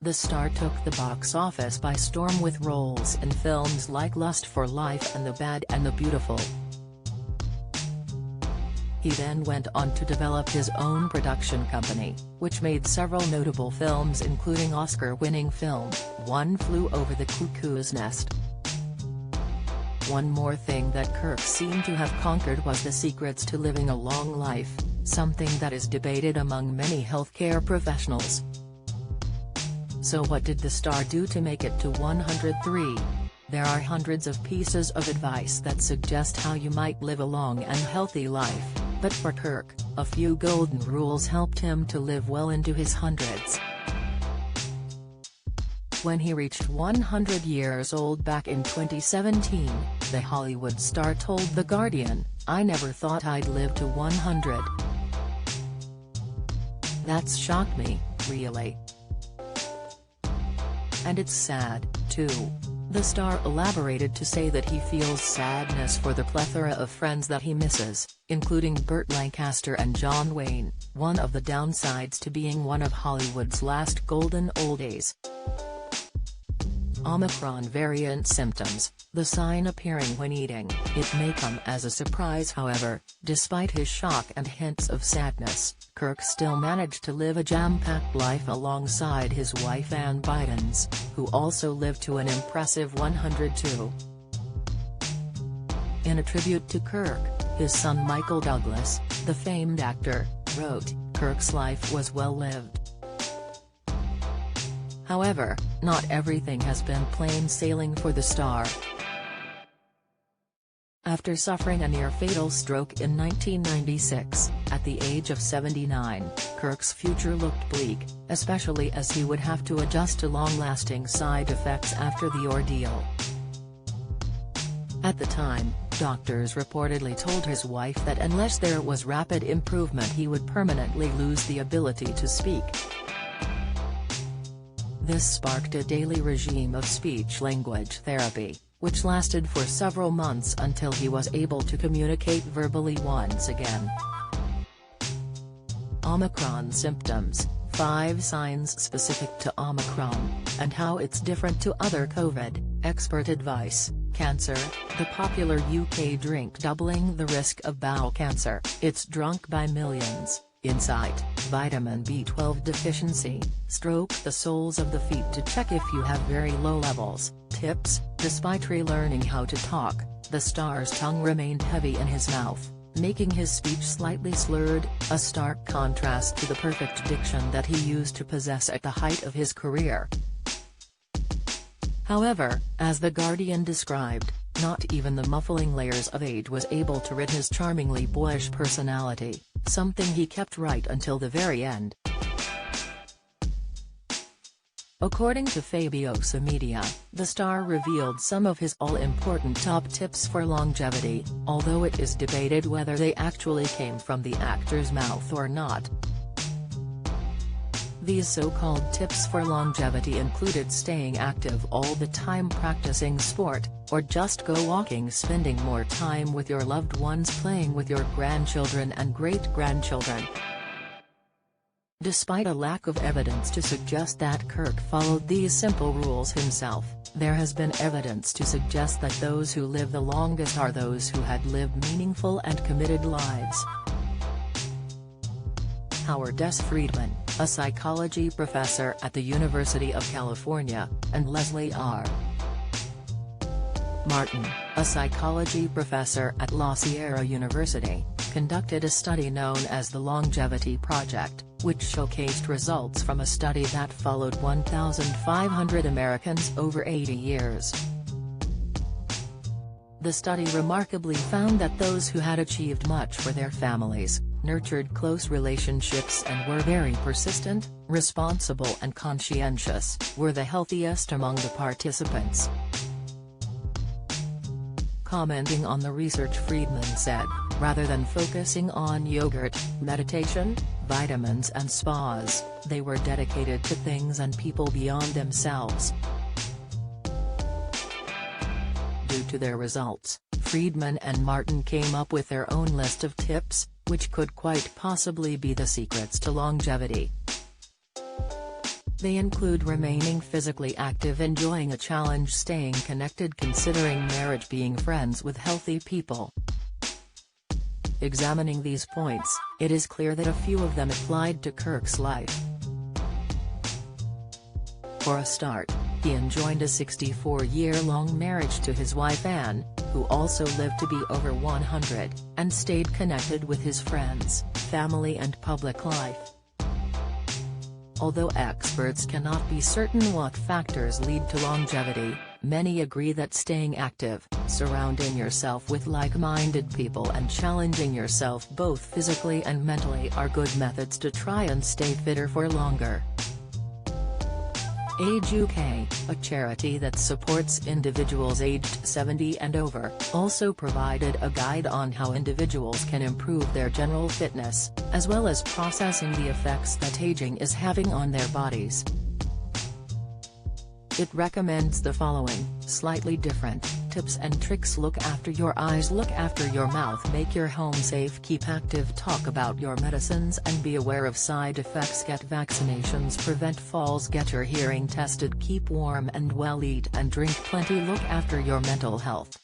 The star took the box office by storm with roles in films like Lust for Life and The Bad and the Beautiful. He then went on to develop his own production company, which made several notable films including Oscar-winning film, One Flew Over the Cuckoo's Nest. One more thing that Kirk seemed to have conquered was the secrets to living a long life, something that is debated among many healthcare professionals. So what did the star do to make it to 103? There are hundreds of pieces of advice that suggest how you might live a long and healthy life, but for Kirk, a few golden rules helped him to live well into his hundreds. When he reached 100 years old back in 2017, the Hollywood star told The Guardian, "I never thought I'd live to 100. That's shocked me, really. And it's sad, too." The star elaborated to say that he feels sadness for the plethora of friends that he misses, including Burt Lancaster and John Wayne, one of the downsides to being one of Hollywood's last golden oldies. Omicron variant symptoms, the sign appearing when eating. It may come as a surprise, however. Despite his shock and hints of sadness, Kirk still managed to live a jam-packed life alongside his wife Ann Bidens, who also lived to an impressive 102. In a tribute to Kirk, his son Michael Douglas, the famed actor, wrote, "Kirk's life was well lived. However, not everything has been plain sailing for the star." After suffering a near-fatal stroke in 1996, at the age of 79, Kirk's future looked bleak, especially as he would have to adjust to long-lasting side effects after the ordeal. At the time, doctors reportedly told his wife that unless there was rapid improvement he would permanently lose the ability to speak. This sparked a daily regime of speech-language therapy, which lasted for several months until he was able to communicate verbally once again. Omicron symptoms, 5 signs specific to Omicron, and how it's different to other COVID, expert advice. Cancer, the popular UK drink doubling the risk of bowel cancer, it's drunk by millions. Insight, vitamin B12 deficiency, stroke the soles of the feet to check if you have very low levels. Tips, despite relearning how to talk, the star's tongue remained heavy in his mouth, making his speech slightly slurred, a stark contrast to the perfect diction that he used to possess at the height of his career. However, as The Guardian described, not even the muffling layers of age was able to rid his charmingly boyish personality, something he kept right until the very end. According to Fabiosa Media, the star revealed some of his all-important top tips for longevity, although it is debated whether they actually came from the actor's mouth or not. These so-called tips for longevity included staying active all the time, practicing sport, or just go walking, spending more time with your loved ones, playing with your grandchildren and great-grandchildren. Despite a lack of evidence to suggest that Kirk followed these simple rules himself, there has been evidence to suggest that those who live the longest are those who had lived meaningful and committed lives. Howard S. Friedman, a psychology professor at the University of California, and Leslie R. Martin, a psychology professor at La Sierra University, conducted a study known as the Longevity Project, which showcased results from a study that followed 1,500 Americans over 80 years. The study remarkably found that those who had achieved much for their families, nurtured close relationships and were very persistent, responsible and conscientious, were the healthiest among the participants. Commenting on the research, Friedman said, rather than focusing on yogurt, meditation, vitamins and spas, they were dedicated to things and people beyond themselves. Due to their results, Friedman and Martin came up with their own list of tips, which could quite possibly be the secrets to longevity. They include remaining physically active, enjoying a challenge, staying connected, considering marriage, being friends with healthy people. Examining these points, it is clear that a few of them applied to Kirk's life. For a start, he enjoined a 64-year-long marriage to his wife Anne, who also lived to be over 100, and stayed connected with his friends, family and public life. Although experts cannot be certain what factors lead to longevity, many agree that staying active, surrounding yourself with like-minded people and challenging yourself both physically and mentally are good methods to try and stay fitter for longer. Age UK, a charity that supports individuals aged 70 and over, also provided a guide on how individuals can improve their general fitness, as well as processing the effects that aging is having on their bodies. It recommends the following, slightly different, tips and tricks: look after your eyes, look after your mouth, make your home safe, keep active, talk about your medicines and be aware of side effects, get vaccinations, prevent falls, get your hearing tested, keep warm and well, eat and drink plenty, look after your mental health.